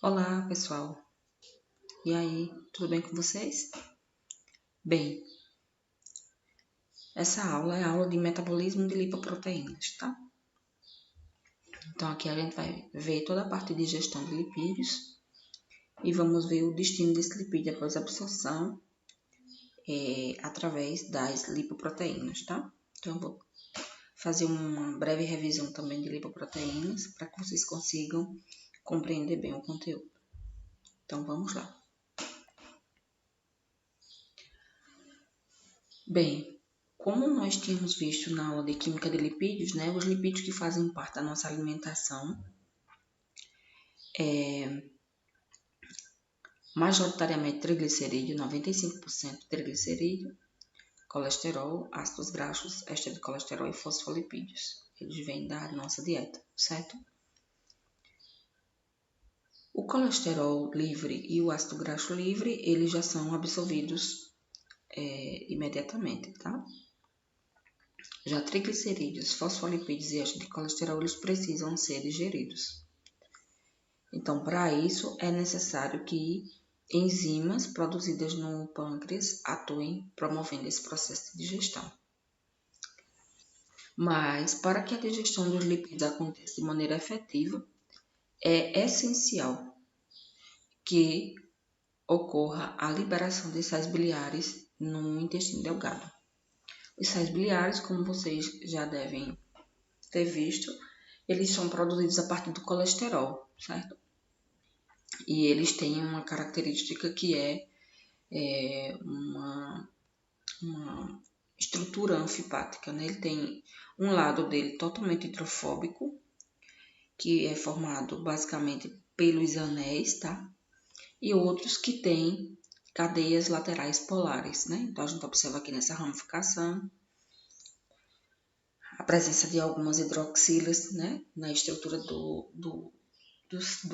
Olá, pessoal. E aí, tudo bem com vocês? Bem, essa aula é a aula de metabolismo de lipoproteínas, tá? Então, aqui a gente vai ver toda a parte de digestão de lipídios e vamos ver o destino desse lipídio após a absorção através das lipoproteínas, tá? Então, eu vou fazer uma breve revisão também de lipoproteínas para que vocês consigam compreender bem o conteúdo. Então, vamos lá. Bem, como nós tínhamos visto na aula de química de lipídios, né, os lipídios que fazem parte da nossa alimentação majoritariamente triglicerídeo, 95% triglicerídeo, colesterol, ácidos graxos, éster de colesterol e fosfolipídios. Eles vêm da nossa dieta, certo? O colesterol livre e o ácido graxo livre, eles já são absorvidos imediatamente, tá? Já triglicerídeos, fosfolipídios e éster de colesterol, eles precisam ser digeridos. Então, para isso, é necessário que enzimas produzidas no pâncreas atuem promovendo esse processo de digestão. Mas, para que a digestão dos lipídios aconteça de maneira efetiva, é essencial que ocorra a liberação de sais biliares no intestino delgado. Os sais biliares, como vocês já devem ter visto, eles são produzidos a partir do colesterol, certo? E eles têm uma característica que é uma estrutura anfipática, né? Ele tem um lado dele totalmente hidrofóbico, que é formado basicamente pelos anéis, tá? E outros que têm cadeias laterais polares, né? Então a gente observa aqui nessa ramificação a presença de algumas hidroxilas, né? Na estrutura do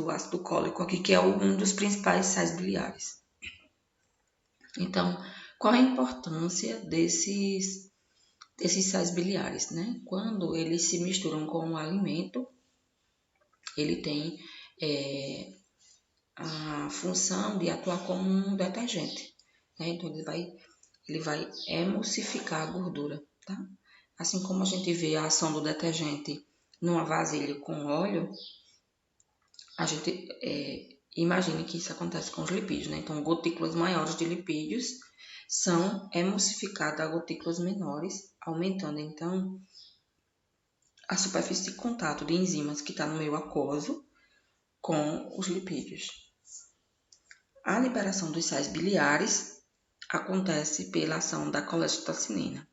ácido cólico aqui, que é um dos principais sais biliares. Então, qual a importância desses sais biliares, né? Quando eles se misturam com o alimento, ele tem a função de atuar como um detergente, né? Então, ele vai emulsificar a gordura, tá? Assim como a gente vê a ação do detergente numa vasilha com óleo, a gente imagine que isso acontece com os lipídios, né? Então, gotículas maiores de lipídios são emulsificadas a gotículas menores, aumentando, então, a superfície de contato de enzimas que está no meio aquoso com os lipídios. A liberação dos sais biliares acontece pela ação da colecistocinina.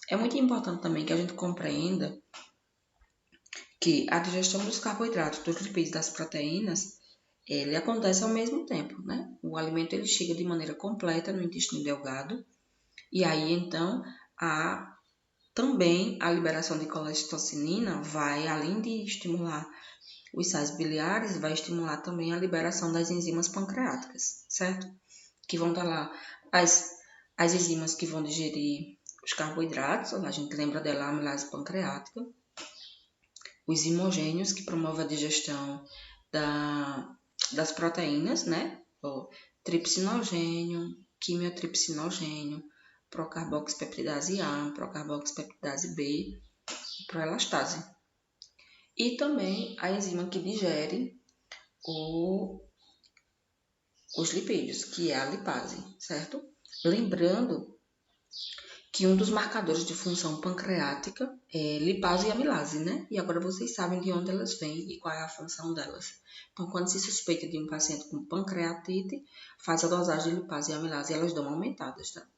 É muito importante também que a gente compreenda que a digestão dos carboidratos, dos lipídios e das proteínas, ele acontece ao mesmo tempo, né? O alimento ele chega de maneira completa no intestino delgado e aí então também a liberação de colecistocinina vai, além de estimular os sais biliares, vai estimular também a liberação das enzimas pancreáticas, certo? Que vão estar lá as enzimas que vão digerir os carboidratos, a gente lembra dela, a amilase pancreática, os imogênios, que promovem a digestão das proteínas, né? O tripsinogênio, quimiotripsinogênio, procarboxipeptidase A, procarboxipeptidase B e proelastase. E também a enzima que digere os lipídios, que é a lipase, certo? Lembrando que um dos marcadores de função pancreática é lipase e amilase, né? E agora vocês sabem de onde elas vêm e qual é a função delas. Então, quando se suspeita de um paciente com pancreatite, faz a dosagem de lipase e amilase e elas dão aumentadas, tá?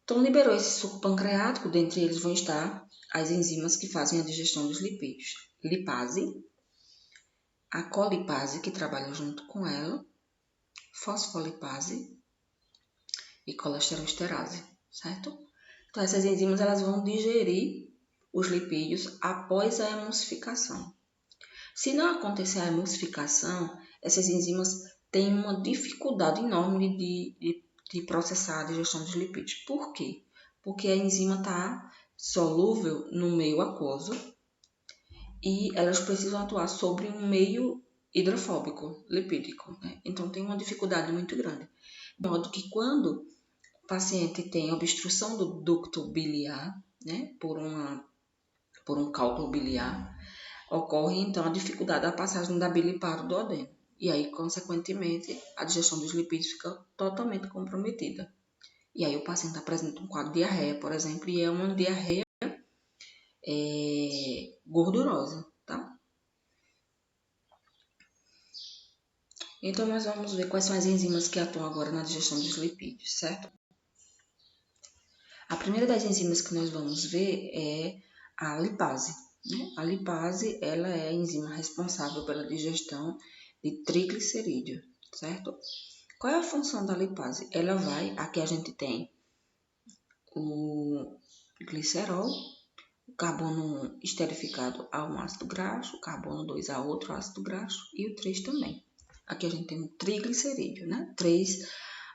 Então, liberou esse suco pancreático, dentre eles vão estar as enzimas que fazem a digestão dos lipídios. Lipase, a colipase, que trabalha junto com ela, fosfolipase e colesterol-esterase, certo? Então, essas enzimas elas vão digerir os lipídios após a emulsificação. Se não acontecer a emulsificação, essas enzimas têm uma dificuldade enorme de processar a digestão dos lipídios. Por quê? Porque a enzima está solúvel no meio aquoso e elas precisam atuar sobre um meio hidrofóbico, lipídico, né? Então tem uma dificuldade muito grande. De modo que quando o paciente tem obstrução do ducto biliar, né, por um cálculo biliar, ocorre então a dificuldade da passagem da bile para o duodeno. E aí, consequentemente, a digestão dos lipídios fica totalmente comprometida. E aí o paciente apresenta um quadro de diarreia, por exemplo, e é uma diarreia gordurosa, tá? Então, nós vamos ver quais são as enzimas que atuam agora na digestão dos lipídios, certo? A primeira das enzimas que nós vamos ver é a lipase, né? A lipase, ela é a enzima responsável pela digestão de triglicerídeo, certo? Qual é a função da lipase? Ela vai, aqui a gente tem o glicerol, o carbono 1 esterificado a um ácido graxo, o carbono 2 a outro ácido graxo e o 3 também. Aqui a gente tem um triglicerídeo, né? 3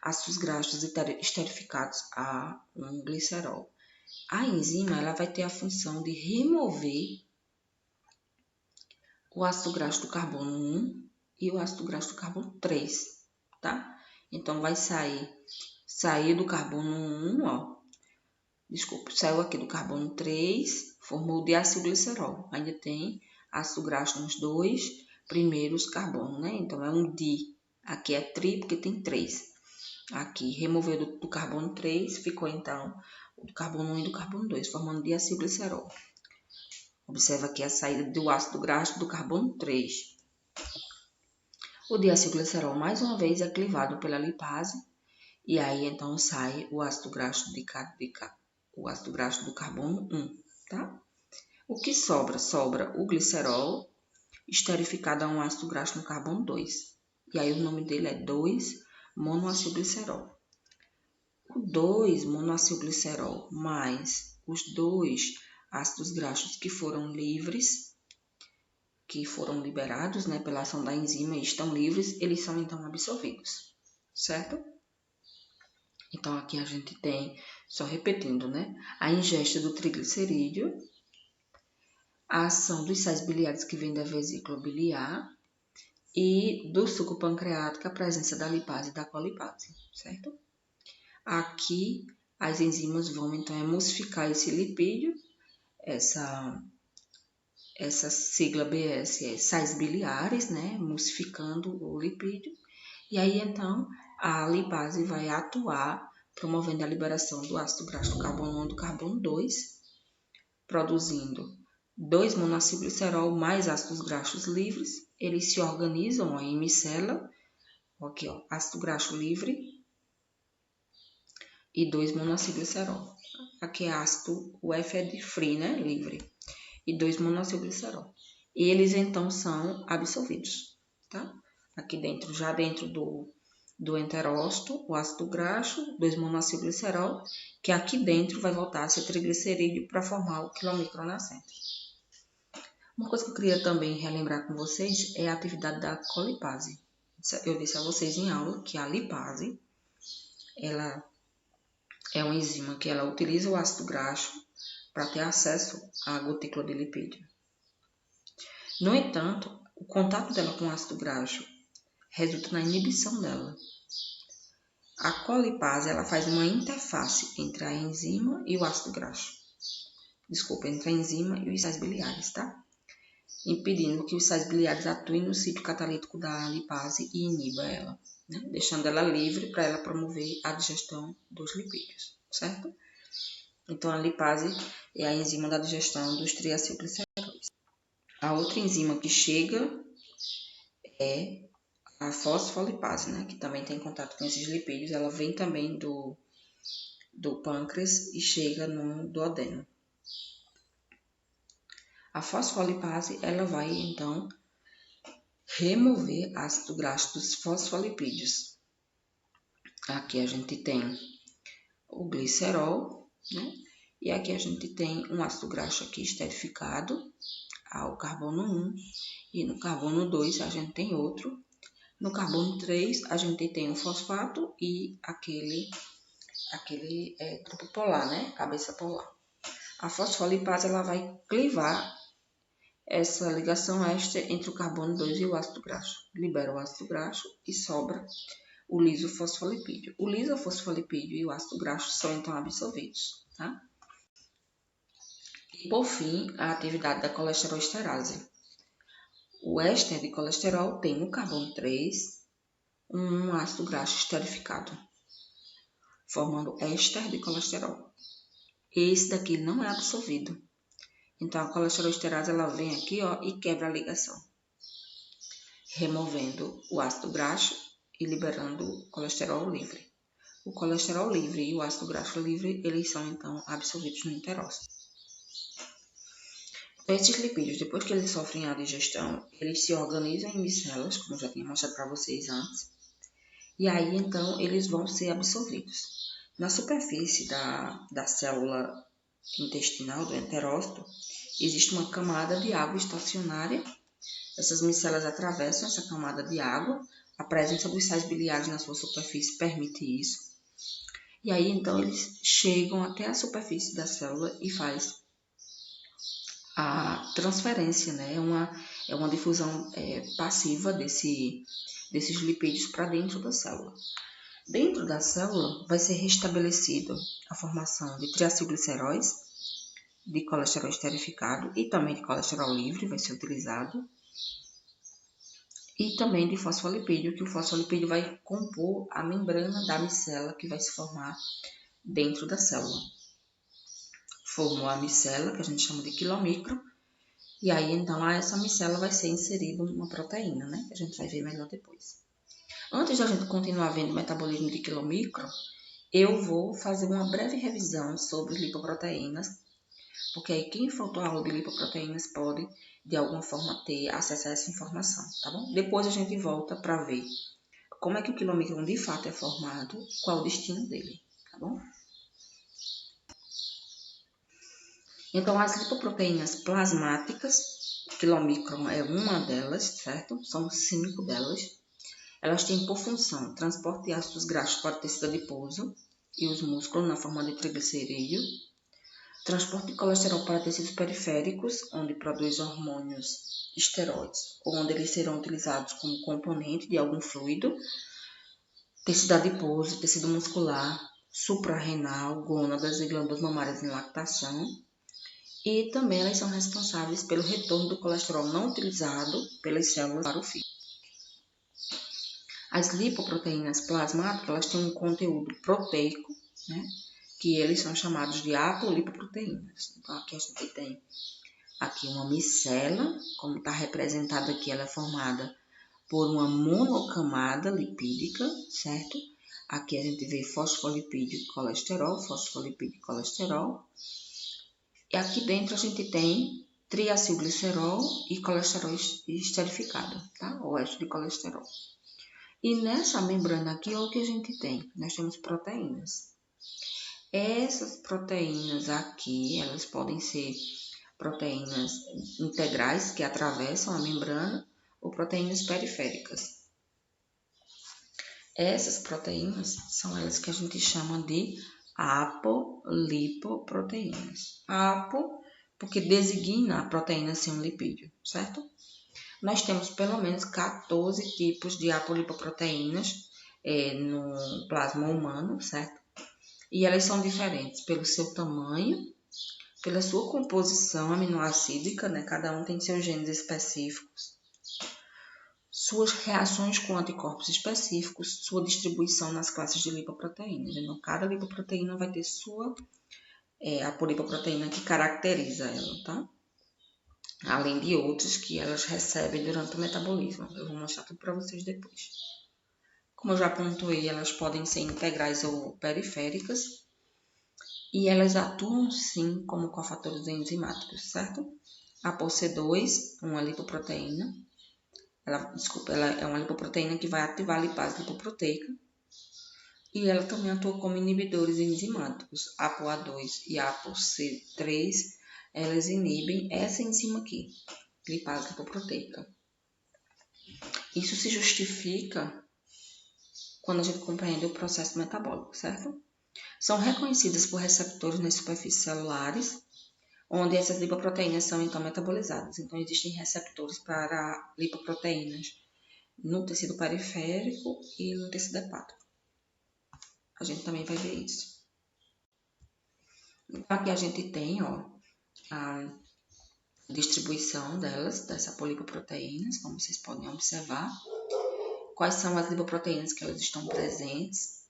ácidos graxos esterificados a um glicerol. A enzima ela vai ter a função de remover o ácido graxo do carbono 1 e o ácido graxo do carbono 3, tá? Então vai sair do carbono 1, ó. Desculpa, saiu aqui do carbono 3, formou o diacilglicerol. Ainda tem ácido graxo nos dois primeiros carbonos, né? Então é um di. Aqui é tri porque tem 3. Aqui removeu do carbono 3, ficou então o do carbono 1 e do carbono 2, formando diacilglicerol. Observa aqui a saída do ácido graxo do carbono 3. O diacilglicerol, mais uma vez, é clivado pela lipase. E aí, então, sai o ácido graxo o ácido graxo do carbono 1, tá? O que sobra? Sobra o glicerol esterificado a um ácido graxo no carbono 2. E aí, o nome dele é 2-monoacilglicerol. O 2-monoacilglicerol mais os dois ácidos graxos que foram livres, que foram liberados, né, pela ação da enzima e estão livres, eles são então absorvidos, certo? Então aqui a gente tem, só repetindo, né, a ingesta do triglicerídeo, a ação dos sais biliares que vem da vesícula biliar e do suco pancreático, a presença da lipase e da colipase, certo? Aqui as enzimas vão então emulsificar esse lipídio, essa sigla BS é sais biliares, né, emulsificando o lipídio, e aí então a lipase vai atuar promovendo a liberação do ácido graxo do carbono 1 e do carbono 2, produzindo 2-monoacilglicerol mais ácidos graxos livres, eles se organizam ó, em micela, aqui ó, ácido graxo livre e 2-monoacilglicerol. Aqui é ácido, o F é de free, né, livre, e 2-monoacilglicerol. E eles então são absorvidos, tá? Aqui dentro, já dentro do enterócito, o ácido graxo, 2-monoacilglicerol, que aqui dentro vai voltar a ser triglicerídeo para formar o quilomicron nascente. Uma coisa que eu queria também relembrar com vocês é a atividade da colipase. Eu disse a vocês em aula que a lipase, ela é uma enzima que ela utiliza o ácido graxo para ter acesso à gotícula de lipídio. No entanto, o contato dela com o ácido graxo resulta na inibição dela. A colipase ela faz uma interface entre a enzima e o ácido graxo. Desculpa, entre a enzima e os sais biliares, tá? Impedindo que os sais biliares atuem no sítio catalítico da lipase e iniba ela, né? Deixando ela livre para ela promover a digestão dos lipídios, certo? Então, a lipase é a enzima da digestão dos triacilgliceróis. A outra enzima que chega é a fosfolipase, né? Que também tem contato com esses lipídios. Ela vem também do pâncreas e chega no duodeno. A fosfolipase, ela vai, então, remover ácido graxo dos fosfolipídios. Aqui a gente tem o glicerol, né? E aqui a gente tem um ácido graxo aqui esterificado ao carbono 1. E no carbono 2 a gente tem outro. No carbono 3 a gente tem um fosfato e aquele grupo polar, né? Cabeça polar. A fosfolipase ela vai clivar essa ligação éster entre o carbono 2 e o ácido graxo. Libera o ácido graxo e sobra o lisofosfolipídio. O lisofosfolipídio e o ácido graxo são então absorvidos, tá? E por fim, a atividade da colesterol-esterase. O éster de colesterol tem no carbono 3 um ácido graxo esterificado, formando éster de colesterol. Esse daqui não é absorvido. Então, a colesterol-esterase ela vem aqui, ó, e quebra a ligação, removendo o ácido graxo e liberando o colesterol livre. O colesterol livre e o ácido graxo livre, eles são, então, absorvidos no enterócito. Então, esses lipídios, depois que eles sofrem a digestão, eles se organizam em micelas, como eu já tinha mostrado para vocês antes, e aí, então, eles vão ser absorvidos. Na superfície da célula intestinal, do enterócito, existe uma camada de água estacionária. Essas micelas atravessam essa camada de água. A presença dos sais biliares na sua superfície permite isso. E aí, então, eles chegam até a superfície da célula e faz a transferência, né? É uma difusão passiva desses lipídios para dentro da célula. Dentro da célula vai ser restabelecido a formação de triacilgliceróis, de colesterol esterificado e também de colesterol livre vai ser utilizado. E também de fosfolipídio, que o fosfolipídio vai compor a membrana da micela que vai se formar dentro da célula. Formou a micela, que a gente chama de quilomicro, e aí então a essa micela vai ser inserida uma proteína, né? Que a gente vai ver melhor depois. Antes da gente continuar vendo o metabolismo de quilomicro, eu vou fazer uma breve revisão sobre lipoproteínas, porque aí quem faltou a aula de lipoproteínas pode, de alguma forma, ter acesso a essa informação, tá bom? Depois a gente volta para ver como é que o quilomicron de fato é formado, qual o destino dele, tá bom? Então, as lipoproteínas plasmáticas, o quilomicron é uma delas, certo? São 5 delas. Elas têm por função transporte de ácidos graxos para o tecido adiposo e os músculos na forma de triglicerídeo, transporte de colesterol para tecidos periféricos, onde produz hormônios esteroides, ou onde eles serão utilizados como componente de algum fluido, tecido adiposo, tecido muscular, suprarrenal, gônadas e glândulas mamárias em lactação. E também elas são responsáveis pelo retorno do colesterol não utilizado pelas células para o fígado. As lipoproteínas plasmáticas, elas têm um conteúdo proteico, né, que eles são chamados de apolipoproteínas. Então, aqui a gente tem aqui uma micela, como está representada aqui, ela é formada por uma monocamada lipídica, certo? Aqui a gente vê fosfolipídio e colesterol, fosfolipídio e colesterol. E aqui dentro a gente tem triacilglicerol e colesterol esterificado, tá? O éster de colesterol. E nessa membrana aqui, olha o que a gente tem. Nós temos proteínas. Essas proteínas aqui, elas podem ser proteínas integrais que atravessam a membrana ou proteínas periféricas. Essas proteínas são elas que a gente chama de apolipoproteínas. Apo, porque designa a proteína ser um lipídio, certo? Nós temos pelo menos 14 tipos de apolipoproteínas no plasma humano, certo? E elas são diferentes pelo seu tamanho, pela sua composição aminoácidica, né? Cada um tem seus genes específicos, suas reações com anticorpos específicos, sua distribuição nas classes de lipoproteínas. Então, cada lipoproteína vai ter sua apolipoproteína que caracteriza ela, tá? Além de outros que elas recebem durante o metabolismo. Eu vou mostrar tudo para vocês depois. Como eu já pontuei, elas podem ser integrais ou periféricas. E elas atuam, sim, como cofatores enzimáticos, certo? A POC2, uma lipoproteína. Ela é uma lipoproteína que vai ativar a lipase lipoproteica. E ela também atua como inibidores enzimáticos. A ApoA2 e a ApoC3, elas inibem essa enzima aqui, lipase lipoproteica. Isso se justifica quando a gente compreende o processo metabólico, certo? São reconhecidas por receptores nas superfícies celulares, onde essas lipoproteínas são então metabolizadas. Então, existem receptores para lipoproteínas no tecido periférico e no tecido hepático. A gente também vai ver isso. Então, aqui a gente tem, ó, a distribuição delas, dessas polipoproteínas, como vocês podem observar. Quais são as lipoproteínas que elas estão presentes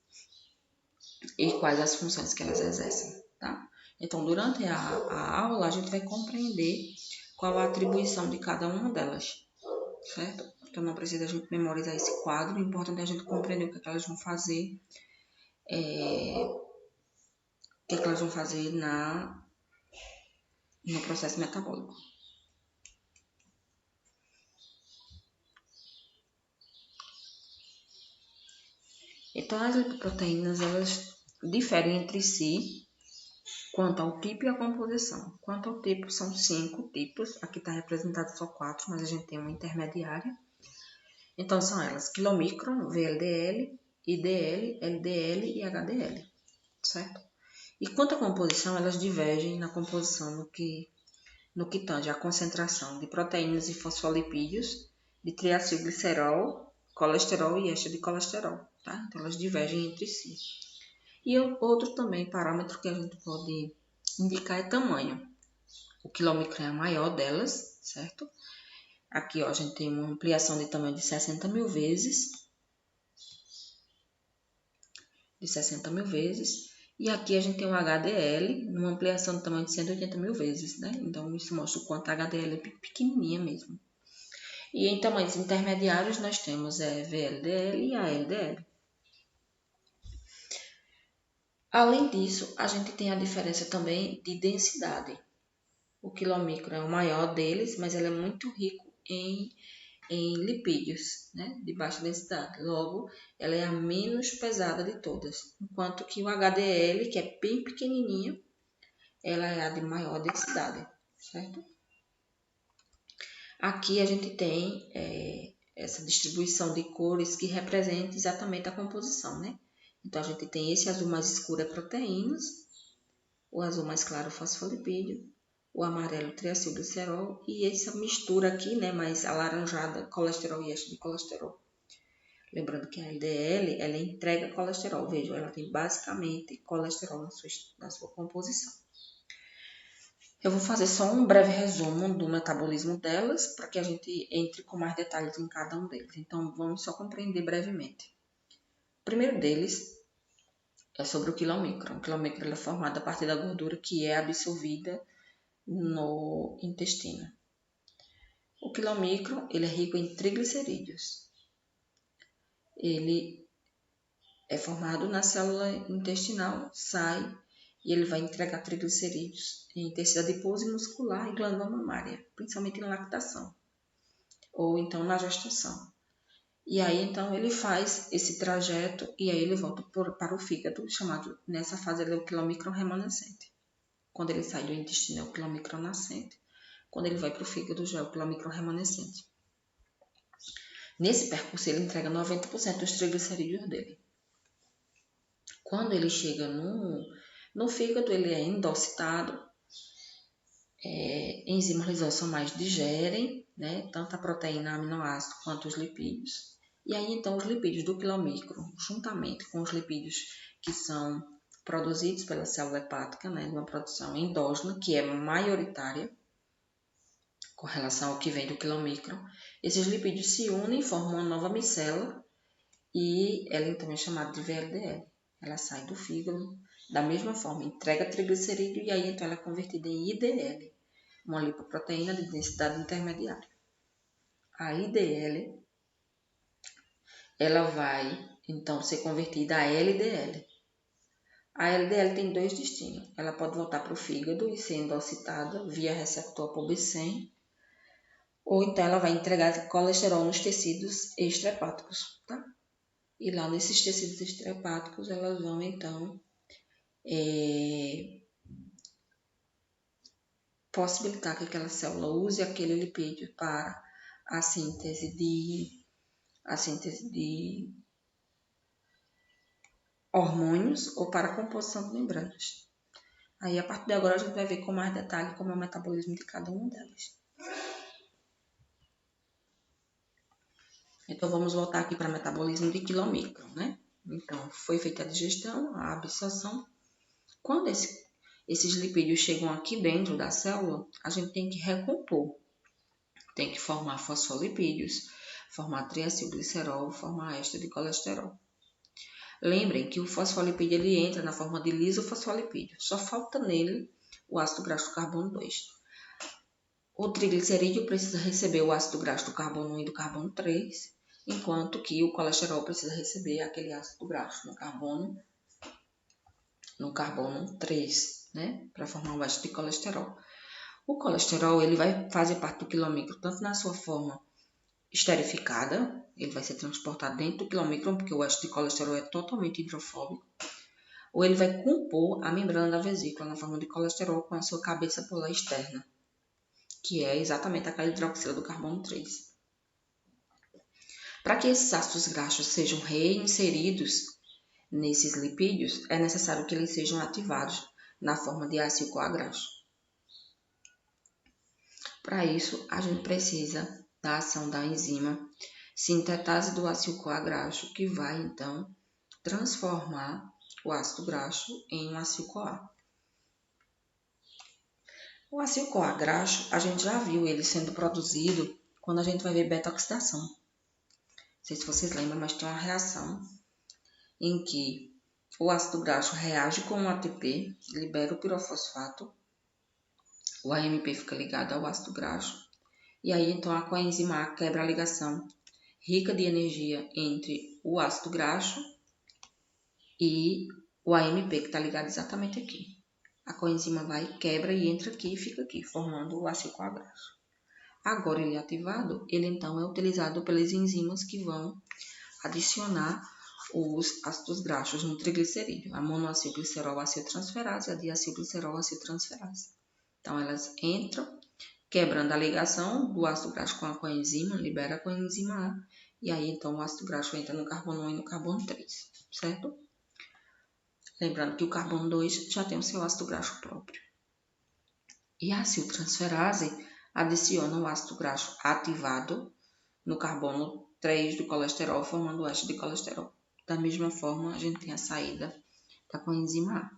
e quais as funções que elas exercem, tá? Então, durante a aula, a gente vai compreender qual a atribuição de cada uma delas, certo? Então, não precisa a gente memorizar esse quadro, o importante é a gente compreender o que elas vão fazer, o que elas vão fazer no processo metabólico. Então, as lipoproteínas, elas diferem entre si quanto ao tipo e à composição. Quanto ao tipo, são 5 tipos. Aqui está representado só 4, mas a gente tem uma intermediária. Então, são elas quilomicron, VLDL, IDL, LDL e HDL, certo? E quanto à composição, elas divergem na composição no que tange à concentração de proteínas e fosfolipídios, de triacilglicerol, colesterol e éster de colesterol, tá? Então, elas divergem entre si. E outro também parâmetro que a gente pode indicar é tamanho. O quilomicron é a maior delas, certo? Aqui, ó, a gente tem uma ampliação de tamanho de 60 mil vezes. E aqui a gente tem um HDL, numa ampliação de tamanho de 180 mil vezes, né? Então, isso mostra o quanto a HDL é pequenininha mesmo. E em tamanhos intermediários, nós temos VLDL e a LDL. Além disso, a gente tem a diferença também de densidade. O quilomicron é o maior deles, mas ele é muito rico em lipídios, né, de baixa densidade. Logo, ela é a menos pesada de todas. Enquanto que o HDL, que é bem pequenininho, ela é a de maior densidade, certo? Aqui a gente tem essa distribuição de cores que representa exatamente a composição, né? Então, a gente tem esse azul mais escuro é proteínas, o azul mais claro fosfolipídio, o amarelo triacilglicerol e essa mistura aqui, né, mais alaranjada, colesterol e éster de colesterol. Lembrando que a LDL, ela entrega colesterol, vejam, ela tem basicamente colesterol na sua composição. Eu vou fazer só um breve resumo do metabolismo delas, para que a gente entre com mais detalhes em cada um deles. Então, vamos só compreender brevemente. O primeiro deles é sobre o quilomicron. O quilomicron é formado a partir da gordura que é absorvida no intestino. O quilomicron, ele é rico em triglicerídeos. Ele é formado na célula intestinal, sai e ele vai entregar triglicerídeos em tecido adiposo e muscular e glândula mamária, principalmente em lactação ou então na gestação. E aí então ele faz esse trajeto e aí ele volta para o fígado, chamado nessa fase ele é o quilomicron remanescente. Quando ele sai do intestino é o quilomicron nascente. Quando ele vai para o fígado já é o quilomicron remanescente. Nesse percurso ele entrega 90% dos triglicerídeos dele. Quando ele chega no fígado, ele é endocitado, enzimas lisossomais digerem, né, tanto a proteína aminoácido quanto os lipídios. E aí, então, os lipídios do quilomicron, juntamente com os lipídios que são produzidos pela célula hepática, né, numa produção endógena, que é maioritária, com relação ao que vem do quilomicron, esses lipídios se unem e formam uma nova micela, e ela então é chamada de VLDL. Ela sai do fígado, da mesma forma, entrega triglicerídeo e aí então ela é convertida em IDL, uma lipoproteína de densidade intermediária. A IDL, ela vai então ser convertida a LDL. A LDL tem dois destinos. Ela pode voltar para o fígado e ser endocitada via receptor ApoB100, ou então ela vai entregar colesterol nos tecidos extrahepáticos, tá? E lá nesses tecidos extrahepáticos elas vão então possibilitar que aquela célula use aquele lipídio para a síntese de hormônios ou para a composição de membranas. Aí, a partir de agora, a gente vai ver com mais detalhe como é o metabolismo de cada uma delas. Então, vamos voltar aqui para o metabolismo de quilomicron, né? Então, foi feita a digestão, a absorção. Quando esses lipídios chegam aqui dentro da célula, a gente tem que recompor. Tem que formar fosfolipídios, formar triacilglicerol, formar éster de colesterol. Lembrem que o fosfolipídio ele entra na forma de lisofosfolipídio. Só falta nele o ácido graxo do carbono 2. O triglicerídeo precisa receber o ácido graxo do carbono 1 e do carbono 3, enquanto que o colesterol precisa receber aquele ácido graxo no carbono 3, né, para formar o éster de colesterol. O colesterol ele vai fazer parte do quilomicron tanto na sua forma esterificada, ele vai ser transportado dentro do quilomicron, porque o éster de colesterol é totalmente hidrofóbico, ou ele vai compor a membrana da vesícula na forma de colesterol com a sua cabeça polar externa, que é exatamente aquela hidroxila do carbono 3. Para que esses ácidos graxos sejam reinseridos nesses lipídios, é necessário que eles sejam ativados na forma de ácido-CoA graxo. Para isso, a gente precisa da ação da enzima sintetase do ácido-CoA graxo, que vai, então, transformar o ácido graxo em um ácido-CoA. O ácido-CoA graxo, a gente já viu ele sendo produzido quando a gente vai ver beta-oxidação. Não sei se vocês lembram, mas tem uma reação em que o ácido graxo reage com o ATP, libera o pirofosfato, o AMP fica ligado ao ácido graxo, e aí então a coenzima A quebra a ligação rica de energia entre o ácido graxo e o AMP, que está ligado exatamente aqui. A coenzima vai, quebra e entra aqui e fica aqui, formando o ácido-CoA graxo. Agora ele é ativado, ele então é utilizado pelas enzimas que vão adicionar os ácidos graxos no triglicerídeo, a monoacilglicerol aciltransferase e a diacilglicerol aciltransferase. Então elas entram, quebrando a ligação do ácido graxo com a coenzima, libera a coenzima A, e aí então o ácido graxo entra no carbono 1 e no carbono 3, certo? Lembrando que o carbono 2 já tem o seu ácido graxo próprio. E a aciltransferase adiciona o ácido graxo ativado no carbono 3 do colesterol, formando o éster de colesterol. Da mesma forma, a gente tem a saída da coenzima A.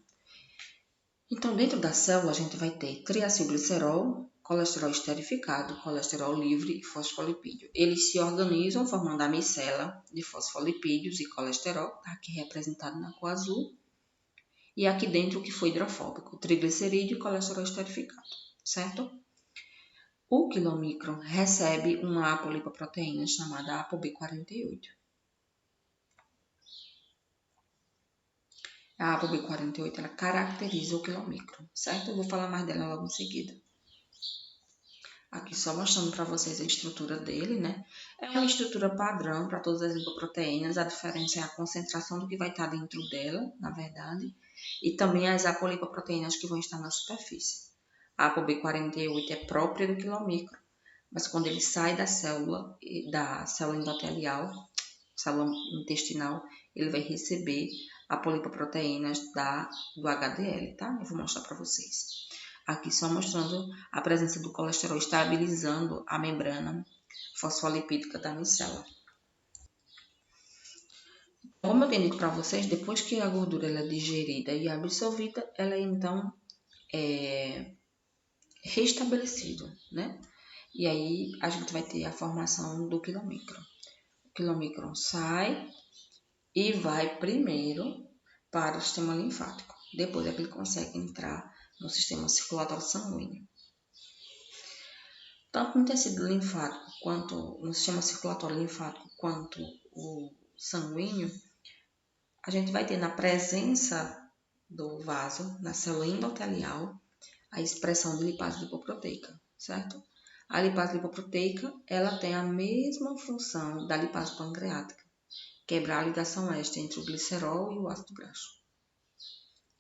Então, dentro da célula, a gente vai ter triacilglicerol, colesterol esterificado, colesterol livre e fosfolipídio. Eles se organizam formando a micela de fosfolipídios e colesterol, tá? Aqui representado na cor azul. E aqui dentro o que foi hidrofóbico, triglicerídeo e colesterol esterificado, certo? O quilomicron recebe uma apolipoproteína chamada ApoB48. A ApoB48 ela caracteriza o quilomicron, certo? Eu vou falar mais dela logo em seguida. Aqui só mostrando para vocês a estrutura dele, né? É uma estrutura padrão para todas as lipoproteínas, a diferença é a concentração do que vai estar dentro dela, na verdade, e também as apolipoproteínas que vão estar na superfície. A ApoB48 é própria do quilomicron, mas quando ele sai da célula endotelial, célula intestinal, ele vai receber apolipoproteínas do HDL, tá? Eu vou mostrar para vocês. Aqui só mostrando a presença do colesterol estabilizando a membrana fosfolipídica da micela. Como eu tenho dito para vocês, depois que a gordura ela é digerida e absorvida, ela então é restabelecida, né? E aí a gente vai ter a formação do quilomicron. O quilomicron sai e vai primeiro para o sistema linfático. Depois é que ele consegue entrar no sistema circulatório sanguíneo. Tanto no tecido linfático, quanto no sistema circulatório linfático, quanto o sanguíneo, a gente vai ter na presença do vaso, na célula endotelial, a expressão de lipase lipoproteica, certo? A lipase lipoproteica, ela tem a mesma função da lipase pancreática, quebrar a ligação éster entre o glicerol e o ácido graxo,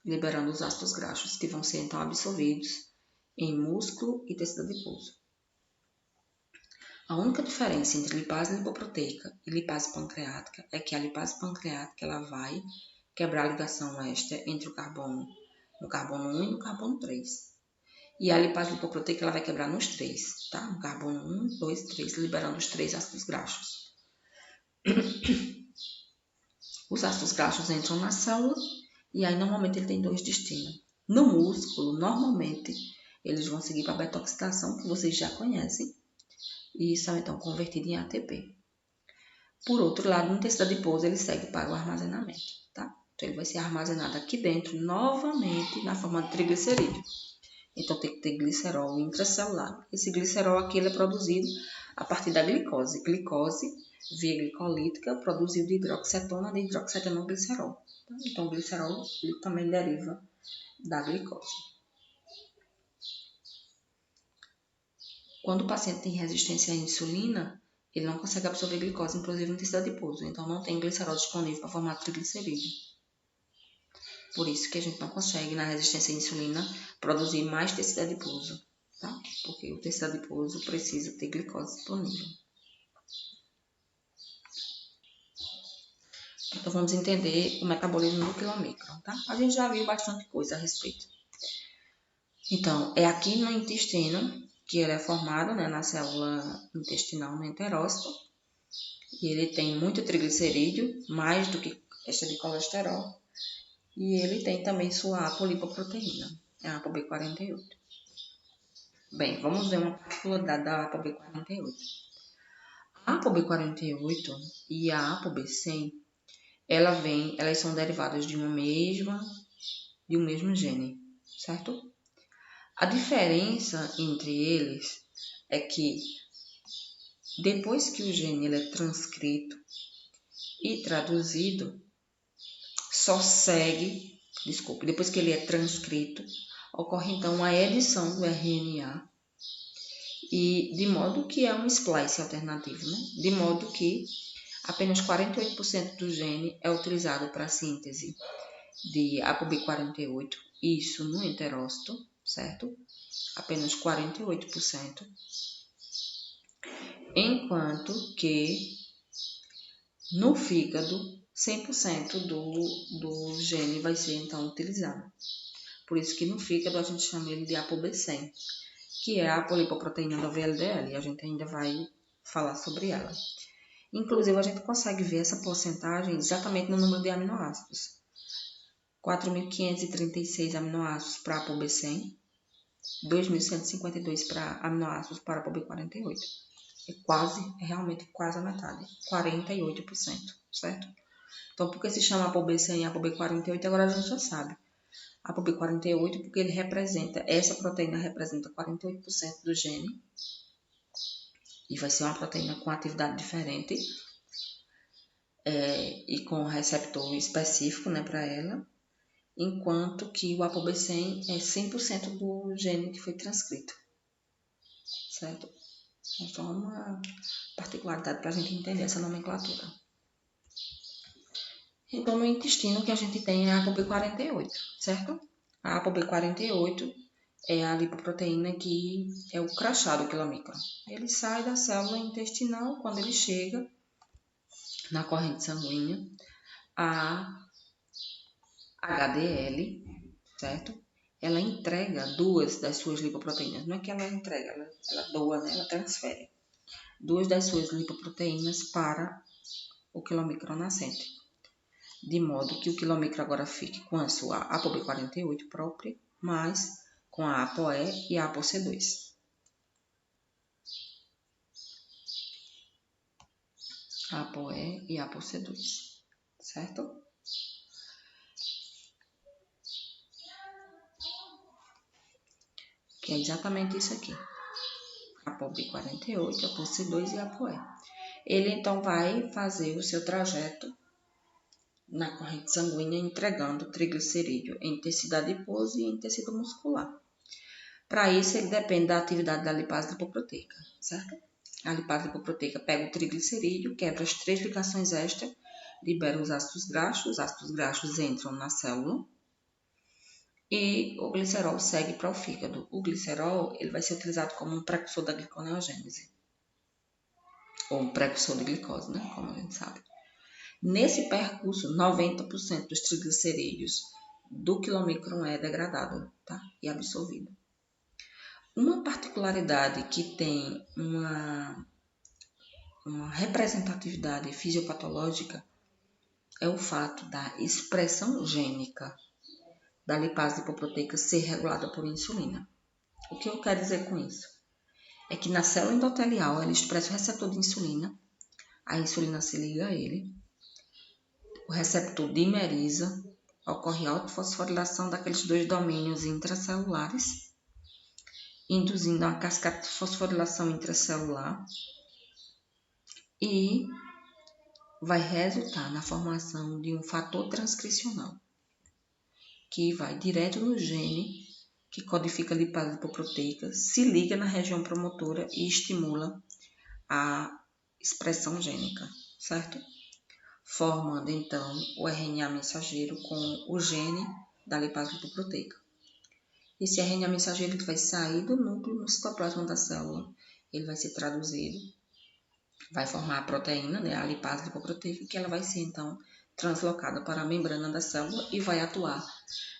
liberando os ácidos graxos que vão ser então absorvidos em músculo e tecido adiposo. A única diferença entre lipase lipoproteica e lipase pancreática é que a lipase pancreática ela vai quebrar a ligação éster entre o carbono no carbono 1 e no carbono 3. E a lipase lipoproteica ela vai quebrar nos 3, tá? No carbono 1, 2, 3, liberando os 3 ácidos graxos. Os ácidos graxos entram na célula e aí normalmente ele tem 2 destinos. No músculo, normalmente, eles vão seguir para a beta-oxidação, que vocês já conhecem, e são então convertidos em ATP. Por outro lado, no tecido adiposo, ele segue para o armazenamento, tá? Então, ele vai ser armazenado aqui dentro, novamente, na forma de triglicerídeo. Então, tem que ter glicerol intracelular. Esse glicerol aqui ele é produzido a partir da glicose. Glicose, via glicolítica, produzido de hidroxetona, de hidroxetanoglicerol. Então, o glicerol ele também deriva da glicose. Quando o paciente tem resistência à insulina, ele não consegue absorver glicose, inclusive no tecido adiposo. Então, não tem glicerol disponível para formar triglicerídeo. Por isso que a gente não consegue, na resistência à insulina, produzir mais tecido adiposo, tá? Porque o tecido adiposo precisa ter glicose disponível. Então, vamos entender o metabolismo do quilomicron, tá? A gente já viu bastante coisa a respeito. Então, é aqui no intestino que ele é formado, né, na célula intestinal, no enterócito. E ele tem muito triglicerídeo, mais do que extra de colesterol. E ele tem também sua apolipoproteína, a ApoB48. Bem, vamos ver uma particularidade da ApoB48. A ApoB48 e a ApoB100, elas são derivadas de um mesmo gene, certo? A diferença entre eles é que depois que o gene ele é transcrito e traduzido, depois que ele é transcrito, ocorre então a edição do RNA, e de modo que é um splice alternativo, né? De modo que apenas 48% do gene é utilizado para a síntese de ApoB48, isso no enterócito, certo? Apenas 48%, enquanto que no fígado 100% do gene vai ser então utilizado. Por isso que no fígado a gente chama ele de ApoB100, que é a apolipoproteína da VLDL, e a gente ainda vai falar sobre ela. Inclusive, a gente consegue ver essa porcentagem exatamente no número de aminoácidos. 4.536 aminoácidos para a ApoB100, 2.152 para aminoácidos para a ApoB48. É realmente quase a metade, 48%, certo? Então, por que se chama ApoB100 e ApoB48? Agora a gente já sabe. ApoB48 porque essa proteína representa 48% do gene, e vai ser uma proteína com atividade diferente, e com receptor específico, né, para ela, enquanto que o ApoB100 é 100% do gene que foi transcrito, certo? É só uma particularidade para a gente entender essa nomenclatura. Então, no intestino, o que a gente tem é a ApoB48, certo? A ApoB48 é a lipoproteína que é o crachá do quilomicron. Ele sai da célula intestinal quando ele chega na corrente sanguínea, a HDL, certo? Ela entrega 2 das suas lipoproteínas. Não é que ela entrega, ela doa, né? Ela transfere 2 das suas lipoproteínas para o quilomicron nascente. De modo que o quilomicron agora fique com a sua ApoB48 própria, mas com a ApoE e a ApoC2. ApoE e ApoC2, certo? Que é exatamente isso aqui. ApoB48, ApoC2 e ApoE. Ele então vai fazer o seu trajeto na corrente sanguínea, entregando triglicerídeo em tecido adiposo e em tecido muscular. Para isso, ele depende da atividade da lipase lipoproteica, certo? A lipase lipoproteica pega o triglicerídeo, quebra as 3 ligações extra, libera os ácidos graxos entram na célula e o glicerol segue para o fígado. O glicerol ele vai ser utilizado como um precursor da gliconeogênese, ou um precursor de glicose, né? Como a gente sabe. Nesse percurso, 90% dos triglicerídeos do quilomicron é degradado, tá? E absorvido. Uma particularidade que tem uma representatividade fisiopatológica é o fato da expressão gênica da lipase lipoproteica ser regulada por insulina. O que eu quero dizer com isso? É que na célula endotelial ela expressa o receptor de insulina, a insulina se liga a ele, o receptor dimeriza, ocorre autofosforilação daqueles dois domínios intracelulares, induzindo uma cascata de fosforilação intracelular e vai resultar na formação de um fator transcricional, que vai direto no gene que codifica a lipase lipoproteica, se liga na região promotora e estimula a expressão gênica, certo? Formando então o RNA mensageiro com o gene da lipase lipoproteica. Esse RNA mensageiro vai sair do núcleo no citoplasma da célula, ele vai ser traduzido, vai formar a proteína, né, a lipase lipoproteica, que ela vai ser então translocada para a membrana da célula e vai atuar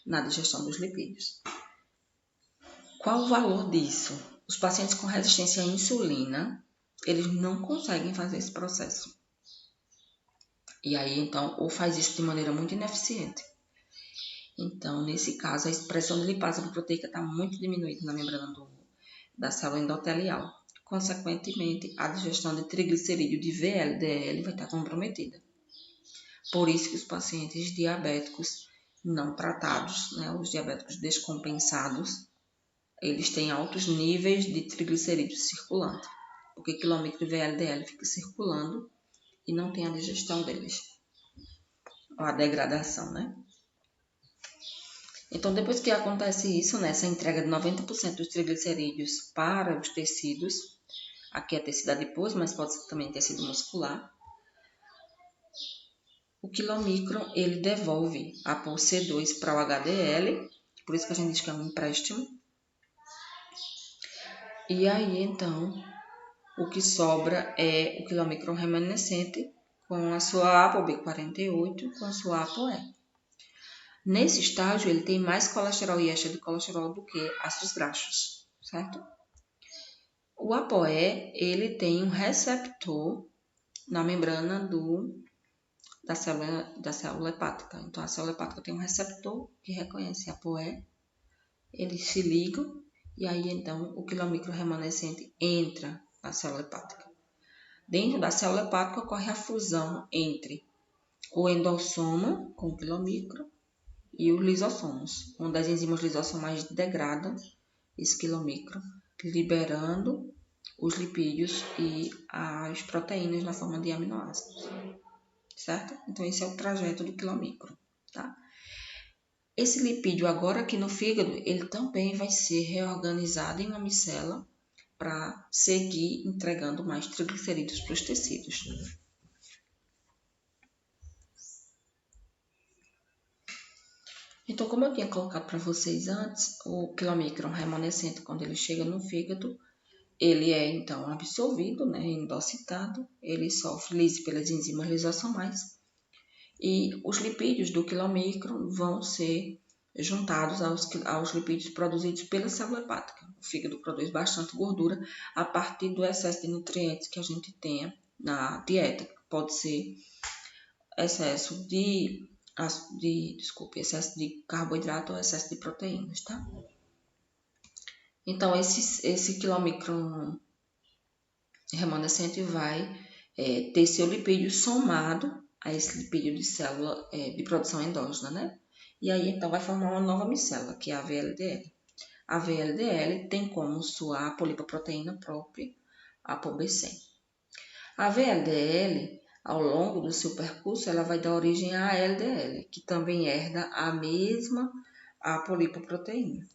na digestão dos lipídios. Qual o valor disso? Os pacientes com resistência à insulina, eles não conseguem fazer esse processo. E aí, então, ou faz isso de maneira muito ineficiente. Então, nesse caso, a expressão de lipase lipoproteica está muito diminuída na membrana da célula endotelial. Consequentemente, a digestão de triglicerídeo de VLDL vai estar comprometida. Por isso que os pacientes diabéticos não tratados, né, os diabéticos descompensados, eles têm altos níveis de triglicerídeos circulante, porque quilômetro de VLDL fica circulando e não tem a digestão deles, ou a degradação, né? Então, depois que acontece isso, né, essa entrega de 90% dos triglicerídeos para os tecidos, aqui é tecido adiposo, mas pode ser também tecido muscular, o quilomicron, ele devolve a ApoC2 para o HDL, por isso que a gente diz que é um empréstimo. E aí, então, o que sobra é o quilomicron remanescente com a sua ApoB48, com a sua ApoE. Nesse estágio, ele tem mais colesterol e éster de colesterol do que ácidos graxos, certo? O ApoE, ele tem um receptor na membrana da célula hepática. Então, a célula hepática tem um receptor que reconhece a ApoE, eles se ligam e aí, então, o quilomicron remanescente entra na célula hepática. Dentro da célula hepática ocorre a fusão entre o endossoma com o quilomicron e os lisossomos, onde as enzimas lisossomais degradam esse quilomicron, liberando os lipídios e as proteínas na forma de aminoácidos, certo? Então, esse é o trajeto do quilomicron, tá? Esse lipídio agora aqui no fígado, ele também vai ser reorganizado em uma micela para seguir entregando mais triglicerídeos para os tecidos. Então, como eu tinha colocado para vocês antes, o quilomicron remanescente, quando ele chega no fígado, ele é então absorvido, né, endocitado, ele sofre lise pelas enzimas lisossomais e os lipídios do quilomicron vão ser juntados aos lipídios produzidos pela célula hepática. O fígado produz bastante gordura a partir do excesso de nutrientes que a gente tenha na dieta. Pode ser excesso de carboidrato ou excesso de proteínas, tá? Então, esse quilomicron remanescente vai ter seu lipídio somado a esse lipídio de célula de produção endógena, né? E aí, então, vai formar uma nova micela, que é a VLDL. A VLDL tem como sua apolipoproteína própria a ApoB100. A VLDL, ao longo do seu percurso, ela vai dar origem à LDL, que também herda a mesma apolipoproteína.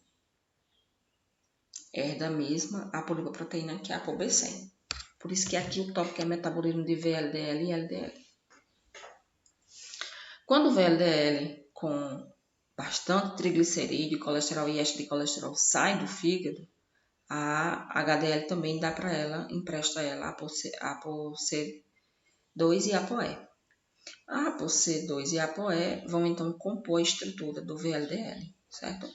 Herda a mesma apolipoproteína que a ApoB100. Por isso que aqui o tópico é metabolismo de VLDL e LDL. Quando o VLDL com bastante triglicerídeo, colesterol e éster de colesterol sai do fígado, a HDL também dá para ela, empresta a ela a ApoC2 e a ApoE. A ApoC2 e a ApoE vão então compor a estrutura do VLDL, certo?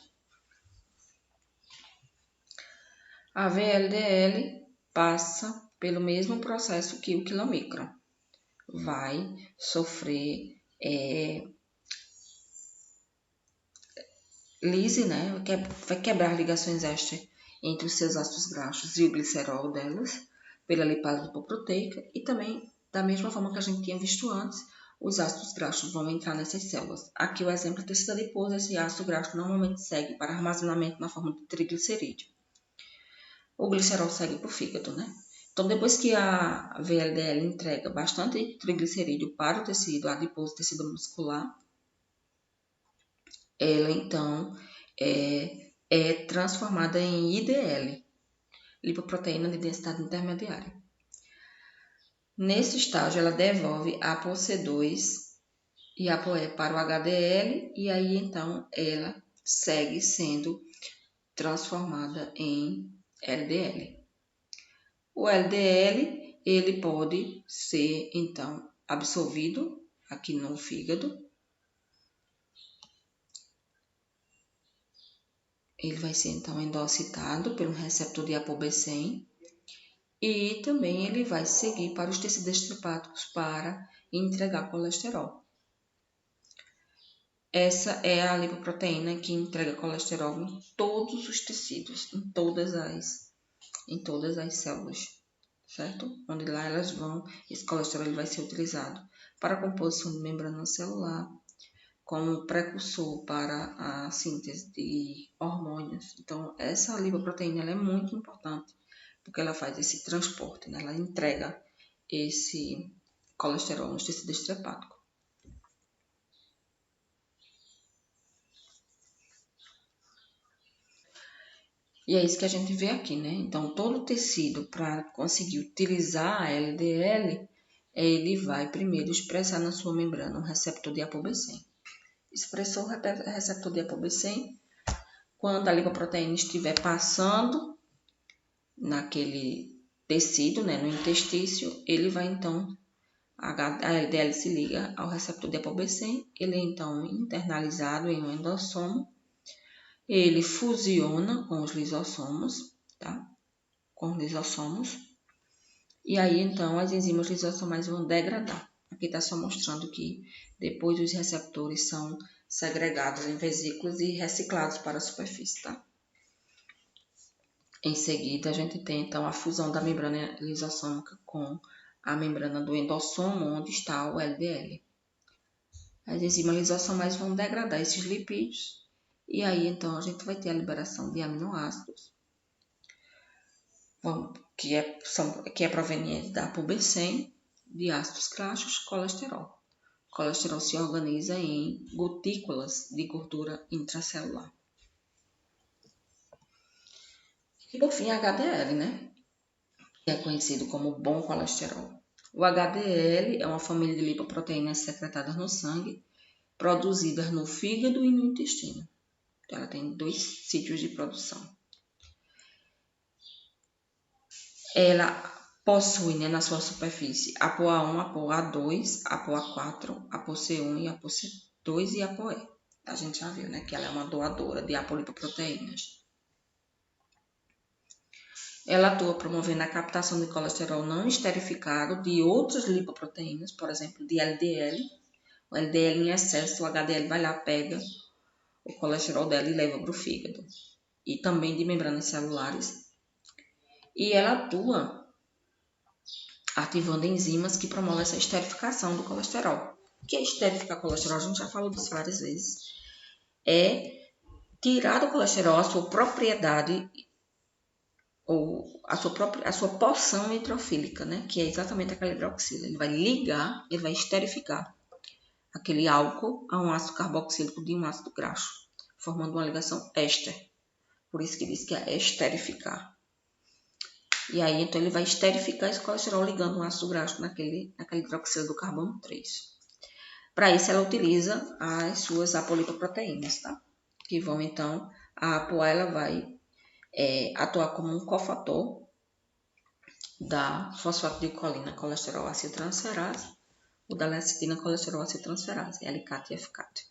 A VLDL passa pelo mesmo processo que o quilomicron. Vai sofrer lise, né? Vai quebrar ligações extra entre os seus ácidos graxos e o glicerol delas, pela lipase lipoproteica, e também, da mesma forma que a gente tinha visto antes, os ácidos graxos vão entrar nessas células. Aqui o exemplo é tecido adiposo, esse ácido graxo normalmente segue para armazenamento na forma de triglicerídeo. O glicerol segue para o fígado, né? Então, depois que a VLDL entrega bastante triglicerídeo para o tecido adiposo, tecido muscular, ela então é transformada em IDL, lipoproteína de densidade intermediária. Nesse estágio, ela devolve a ApoC2 e a ApoE para o HDL, e aí então ela segue sendo transformada em LDL. O LDL, ele pode ser então absorvido aqui no fígado. Ele vai ser então endocitado pelo receptor de ApoB100 e também ele vai seguir para os tecidos hepáticos para entregar colesterol. Essa é a lipoproteína que entrega colesterol em todos os tecidos, em todas as células, certo? Onde lá elas vão, esse colesterol ele vai ser utilizado para a composição de membrana celular, como precursor para a síntese de hormônios. Então, essa lipoproteína ela é muito importante, porque ela faz esse transporte, né? Ela entrega esse colesterol nos tecidos hepáticos. E é isso que a gente vê aqui, né? Então, todo tecido, para conseguir utilizar a LDL, ele vai primeiro expressar na sua membrana um receptor de ApoB100. Expressou o receptor de ApoB100, quando a lipoproteína estiver passando naquele tecido, né, no intestício, ele vai então, a LDL se liga ao receptor de ApoB100, ele é então internalizado em um endossomo, ele fusiona com os lisossomos, tá? Com os lisossomos, e aí então as enzimas lisossomais vão degradar. Aqui está só mostrando que depois os receptores são segregados em vesículas e reciclados para a superfície, tá? Em seguida, a gente tem então a fusão da membrana lisossômica com a membrana do endossomo, onde está o LDL. As enzimas lisossomais vão degradar esses lipídios e aí então a gente vai ter a liberação de aminoácidos, que é proveniente da ApoB100, de ácidos graxos, colesterol. O colesterol se organiza em gotículas de gordura intracelular. E por fim, HDL, né? Que é conhecido como bom colesterol. O HDL é uma família de lipoproteínas secretadas no sangue, produzidas no fígado e no intestino. Então, ela tem 2 sítios de produção. Ela possui, né, na sua superfície ApoA1, ApoA2, ApoA4, ApoC1 e ApoC2 e ApoE. A gente já viu, né, que ela é uma doadora de apolipoproteínas. Ela atua promovendo a captação de colesterol não esterificado de outras lipoproteínas, por exemplo, de LDL. O LDL em excesso, o HDL vai lá, pega o colesterol dela e leva para o fígado. E também de membranas celulares. E ela atua ativando enzimas que promovem essa esterificação do colesterol. O que é esterificar colesterol? A gente já falou disso várias vezes. É tirar do colesterol a sua propriedade ou a sua porção nitrofílica, né? Que é exatamente aquela hidroxila. Ele vai ligar, ele vai esterificar aquele álcool a um ácido carboxílico de um ácido graxo, formando uma ligação éster. Por isso que diz que é esterificar. E aí, então, ele vai esterificar esse colesterol ligando um ácido graxo naquela hidroxila do carbono 3. Para isso, ela utiliza as suas apolipoproteínas, tá? Que vão, então, a ApoA, ela vai atuar como um cofator da fosfato de colina colesterol ácido transferase, o da lecitina colesterol acetiltransferase, LCAT e FCAT.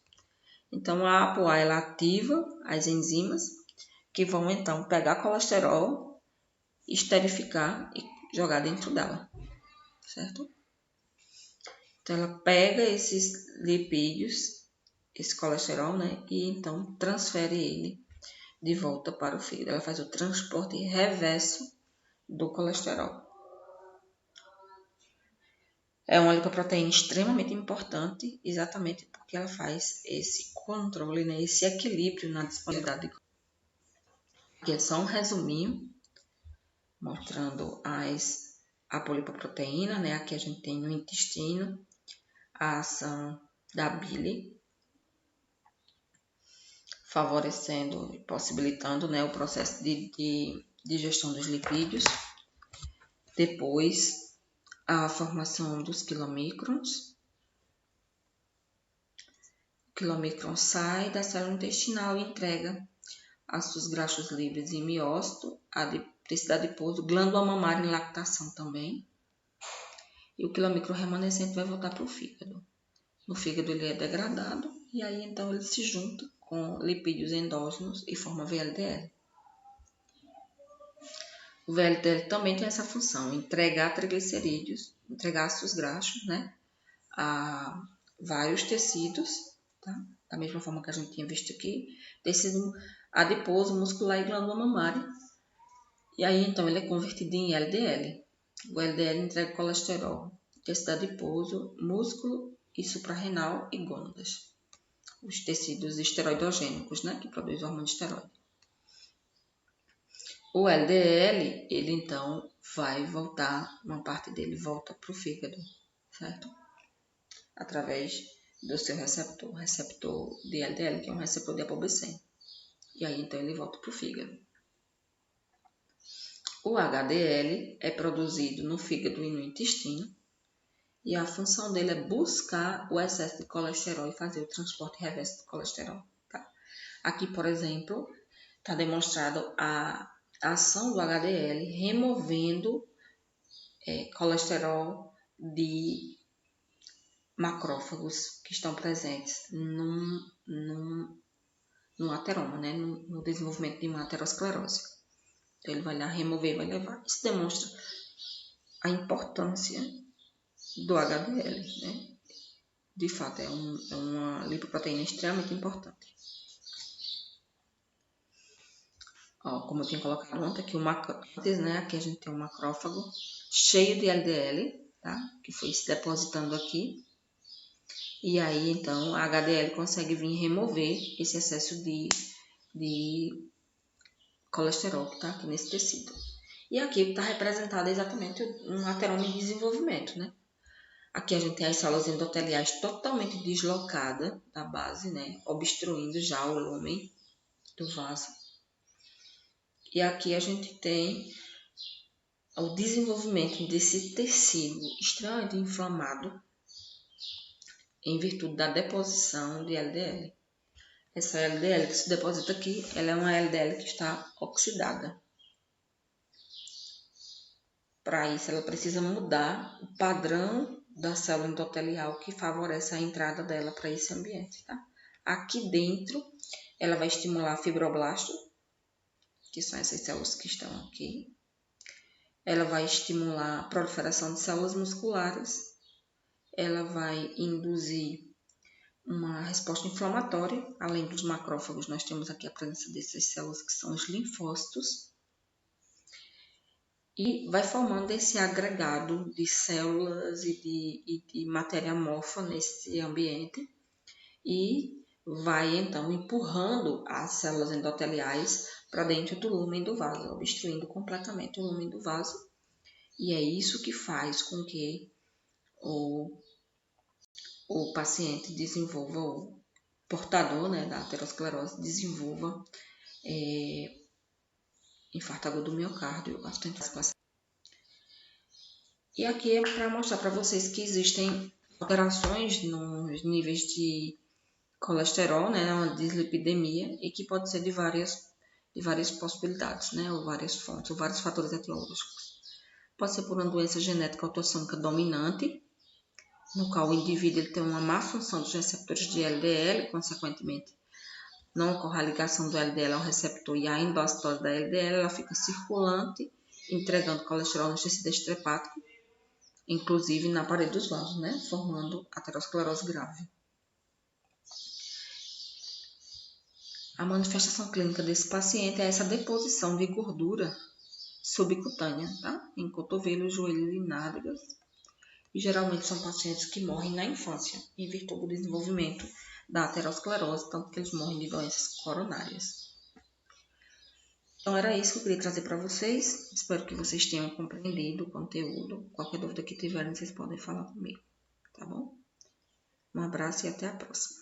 Então, a ApoA, ela ativa as enzimas que vão, então, pegar colesterol, esterificar e jogar dentro dela, certo? Então, ela pega esses lipídios, esse colesterol, né? E, então, transfere ele de volta para o fígado. Ela faz o transporte reverso do colesterol. É uma lipoproteína extremamente importante, exatamente porque ela faz esse controle, né, esse equilíbrio na disponibilidade. Aqui é só um resuminho, mostrando a polipoproteína, né, aqui a gente tem no intestino, a ação da bile, favorecendo e possibilitando, né, o processo de digestão dos lipídios. Depois, a formação dos quilomicrons. O quilomicron sai da célula intestinal e entrega as suas graxos livres em miócito, a tecido adiposo, glândula mamária em lactação também. E o quilomicron remanescente vai voltar para o fígado. No fígado ele é degradado e aí então ele se junta com lipídios endógenos e forma VLDL. O VLDL também tem essa função, entregar triglicerídeos, entregar ácidos graxos, né, a vários tecidos, tá? Da mesma forma que a gente tinha visto aqui, tecido adiposo, muscular e glândula mamária. E aí, então, ele é convertido em LDL. O LDL entrega colesterol, tecido adiposo, músculo e suprarrenal e gônadas. Os tecidos esteroidogênicos, né, que produzem o hormônio esteroide. O LDL, ele então vai voltar, uma parte dele volta para o fígado, certo? Através do seu receptor de LDL, que é um receptor de apobicem. E aí, então, ele volta para o fígado. O HDL é produzido no fígado e no intestino. E a função dele é buscar o excesso de colesterol e fazer o transporte reverso do colesterol. Tá? Aqui, por exemplo, está demonstrado a ação do HDL removendo colesterol de macrófagos que estão presentes no ateroma, né? no desenvolvimento de uma aterosclerose. Então, ele vai lá remover e vai levar. Isso demonstra a importância do HDL, né? De fato, é uma lipoproteína extremamente importante. Ó, como eu tinha colocado ontem, aqui antes, né? Aqui a gente tem um macrófago cheio de LDL, tá? Que foi se depositando aqui. E aí, então, a HDL consegue vir remover esse excesso de colesterol que está aqui nesse tecido. E aqui está representado exatamente um ateroma em desenvolvimento, né? Aqui a gente tem as células endoteliais totalmente deslocadas da base, né? Obstruindo já o lumen do vaso. E aqui a gente tem o desenvolvimento desse tecido extremamente inflamado em virtude da deposição de LDL. Essa LDL que se deposita aqui, ela é uma LDL que está oxidada. Para isso, ela precisa mudar o padrão da célula endotelial que favorece a entrada dela para esse ambiente, tá? Aqui dentro, ela vai estimular fibroblasto, que são essas células que estão aqui. Ela vai estimular a proliferação de células musculares. Ela vai induzir uma resposta inflamatória. Além dos macrófagos, nós temos aqui a presença dessas células que são os linfócitos. E vai formando esse agregado de células e de matéria amorfa nesse ambiente e vai então empurrando as células endoteliais para dentro do lúmen do vaso, obstruindo completamente o lúmen do vaso. E é isso que faz com que o paciente desenvolva, o portador, né, da aterosclerose, desenvolva infarto agudo do miocárdio, acidente. E aqui é para mostrar para vocês que existem alterações nos níveis de colesterol, né, uma dislipidemia, e que pode ser de várias possibilidades, né, ou várias fontes, ou vários fatores etiológicos. Pode ser por uma doença genética autossômica dominante, no qual o indivíduo ele tem uma má função dos receptores de LDL, consequentemente, não ocorre a ligação do LDL ao receptor e a endocitose da LDL, ela fica circulante, entregando colesterol nos tecidos extrahepáticos, inclusive na parede dos vasos, né? Formando aterosclerose grave. A manifestação clínica desse paciente é essa deposição de gordura subcutânea, tá? Em cotovelos, joelhos e nádegas. E geralmente são pacientes que morrem na infância, em virtude do desenvolvimento da aterosclerose, tanto que eles morrem de doenças coronárias. Então era isso que eu queria trazer para vocês. Espero que vocês tenham compreendido o conteúdo. Qualquer dúvida que tiverem, vocês podem falar comigo, tá bom? Um abraço e até a próxima.